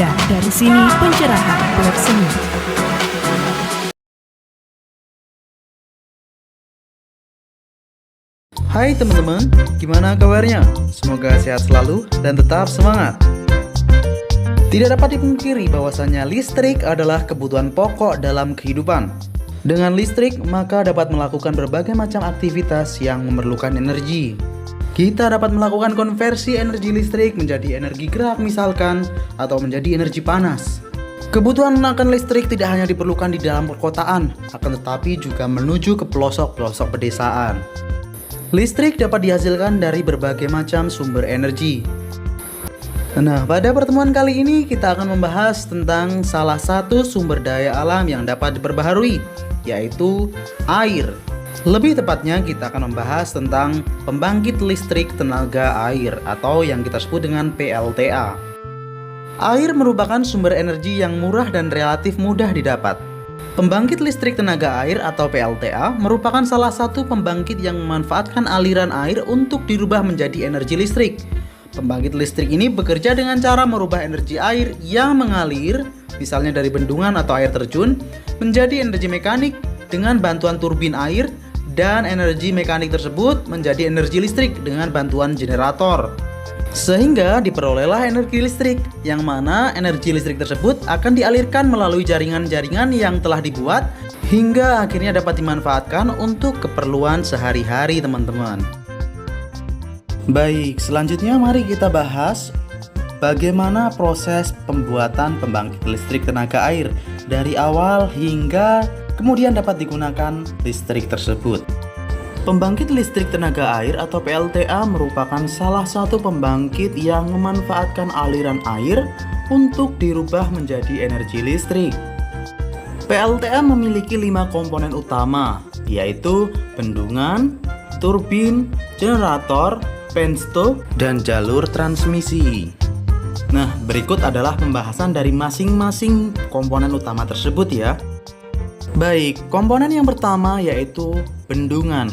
dan dari sini pencerahan bersemi. Hai teman-teman, gimana kabarnya? Semoga sehat selalu dan tetap semangat. Tidak dapat dipungkiri bahwasannya listrik adalah kebutuhan pokok dalam kehidupan. Dengan listrik, maka dapat melakukan berbagai macam aktivitas yang memerlukan energi. Kita dapat melakukan konversi energi listrik menjadi energi gerak misalkan, atau menjadi energi panas. Kebutuhan akan listrik tidak hanya diperlukan di dalam perkotaan, akan tetapi juga menuju ke pelosok-pelosok pedesaan. Listrik dapat dihasilkan dari berbagai macam sumber energi. Nah, pada pertemuan kali ini kita akan membahas tentang salah satu sumber daya alam yang dapat diperbaharui, yaitu air. Lebih tepatnya kita akan membahas tentang pembangkit listrik tenaga air atau yang kita sebut dengan PLTA. Air merupakan sumber energi yang murah dan relatif mudah didapat. Pembangkit listrik tenaga air atau PLTA merupakan salah satu pembangkit yang memanfaatkan aliran air untuk dirubah menjadi energi listrik. Pembangkit listrik ini bekerja dengan cara merubah energi air yang mengalir, misalnya dari bendungan atau air terjun, menjadi energi mekanik dengan bantuan turbin air, dan energi mekanik tersebut menjadi energi listrik dengan bantuan generator. Sehingga diperolehlah energi listrik, yang mana energi listrik tersebut akan dialirkan melalui jaringan-jaringan yang telah dibuat, hingga akhirnya dapat dimanfaatkan untuk keperluan sehari-hari teman-teman. Baik, selanjutnya mari kita bahas bagaimana proses pembuatan pembangkit listrik tenaga air dari awal hingga kemudian dapat digunakan listrik tersebut. Pembangkit listrik tenaga air atau PLTA merupakan salah satu pembangkit yang memanfaatkan aliran air untuk dirubah menjadi energi listrik. PLTA memiliki 5 komponen utama, yaitu bendungan, turbin, generator, penstoke, dan jalur transmisi. Nah, berikut adalah pembahasan dari masing-masing komponen utama tersebut ya. Baik, komponen yang pertama yaitu bendungan.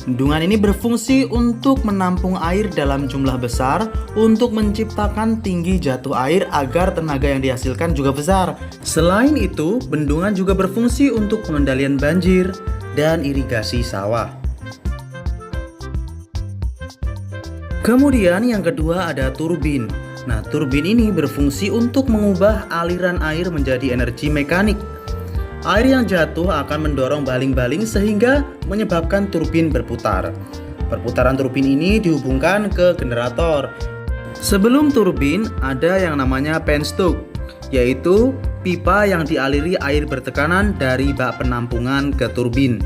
Bendungan ini berfungsi untuk menampung air dalam jumlah besar untuk menciptakan tinggi jatuh air agar tenaga yang dihasilkan juga besar. Selain itu, bendungan juga berfungsi untuk pengendalian banjir dan irigasi sawah. Kemudian yang kedua ada turbin. Nah, turbin ini berfungsi untuk mengubah aliran air menjadi energi mekanik. Air yang jatuh akan mendorong baling-baling sehingga menyebabkan turbin berputar. Perputaran turbin ini dihubungkan ke generator. Sebelum turbin ada yang namanya penstoke, yaitu pipa yang dialiri air bertekanan dari bak penampungan ke turbin.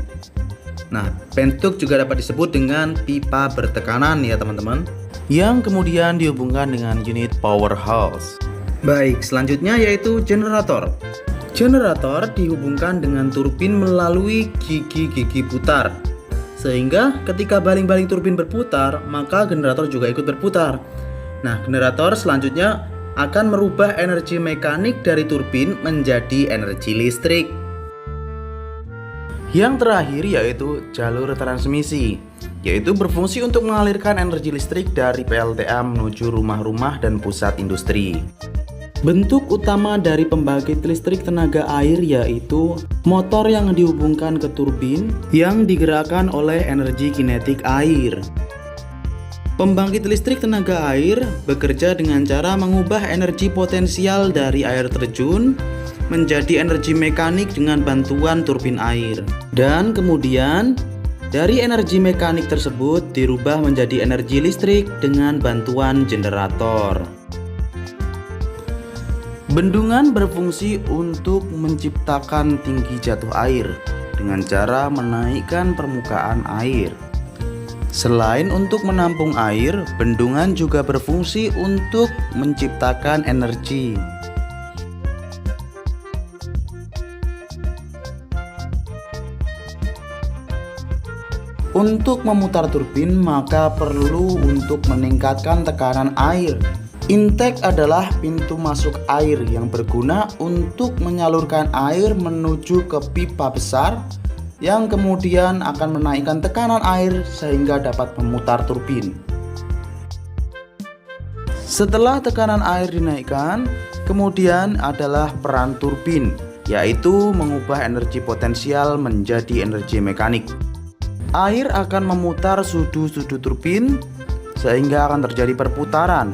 Nah, penstoke juga dapat disebut dengan pipa bertekanan ya teman-teman, yang kemudian dihubungkan dengan unit powerhouse. Baik, selanjutnya yaitu generator. Generator dihubungkan dengan turbin melalui gigi-gigi putar, sehingga ketika baling-baling turbin berputar, maka generator juga ikut berputar. Nah, generator selanjutnya akan merubah energi mekanik dari turbin menjadi energi listrik. Yang terakhir yaitu jalur transmisi, yaitu berfungsi untuk mengalirkan energi listrik dari PLTA menuju rumah-rumah dan pusat industri. Bentuk utama dari pembangkit listrik tenaga air yaitu motor yang dihubungkan ke turbin yang digerakkan oleh energi kinetik air. Pembangkit listrik tenaga air bekerja dengan cara mengubah energi potensial dari air terjun menjadi energi mekanik dengan bantuan turbin air. Dan kemudian dari energi mekanik tersebut dirubah menjadi energi listrik dengan bantuan generator. Bendungan berfungsi untuk menciptakan tinggi jatuh air dengan cara menaikkan permukaan air. Selain untuk menampung air, bendungan juga berfungsi untuk menciptakan energi. Untuk memutar turbin, maka perlu untuk meningkatkan tekanan air. Intake adalah pintu masuk air yang berguna untuk menyalurkan air menuju ke pipa besar yang kemudian akan menaikkan tekanan air sehingga dapat memutar turbin. Setelah tekanan air dinaikkan, Kemudian adalah peran turbin, yaitu mengubah energi potensial menjadi energi mekanik. Air akan memutar sudu-sudu turbin sehingga akan terjadi perputaran.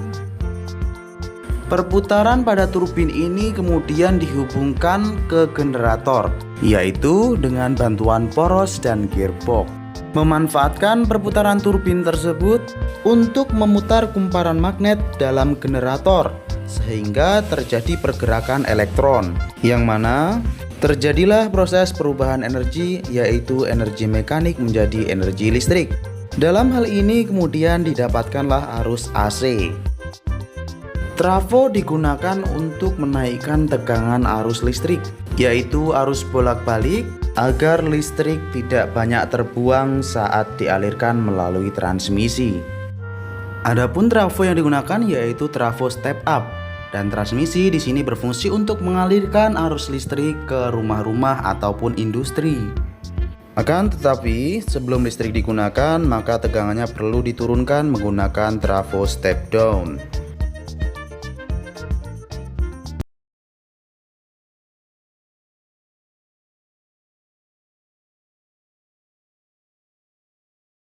Perputaran pada turbin ini kemudian dihubungkan ke generator, yaitu dengan bantuan poros dan gearbox. Memanfaatkan perputaran turbin tersebut untuk memutar kumparan magnet dalam generator, sehingga terjadi pergerakan elektron, yang mana terjadilah proses perubahan energi, yaitu energi mekanik menjadi energi listrik. Dalam hal ini kemudian didapatkanlah arus AC. Trafo digunakan untuk menaikkan tegangan arus listrik, yaitu arus bolak-balik, agar listrik tidak banyak terbuang saat dialirkan melalui transmisi. Adapun trafo yang digunakan yaitu trafo step up, dan transmisi di sini berfungsi untuk mengalirkan arus listrik ke rumah-rumah ataupun industri. Akan tetapi, sebelum listrik digunakan, maka tegangannya perlu diturunkan menggunakan trafo step down.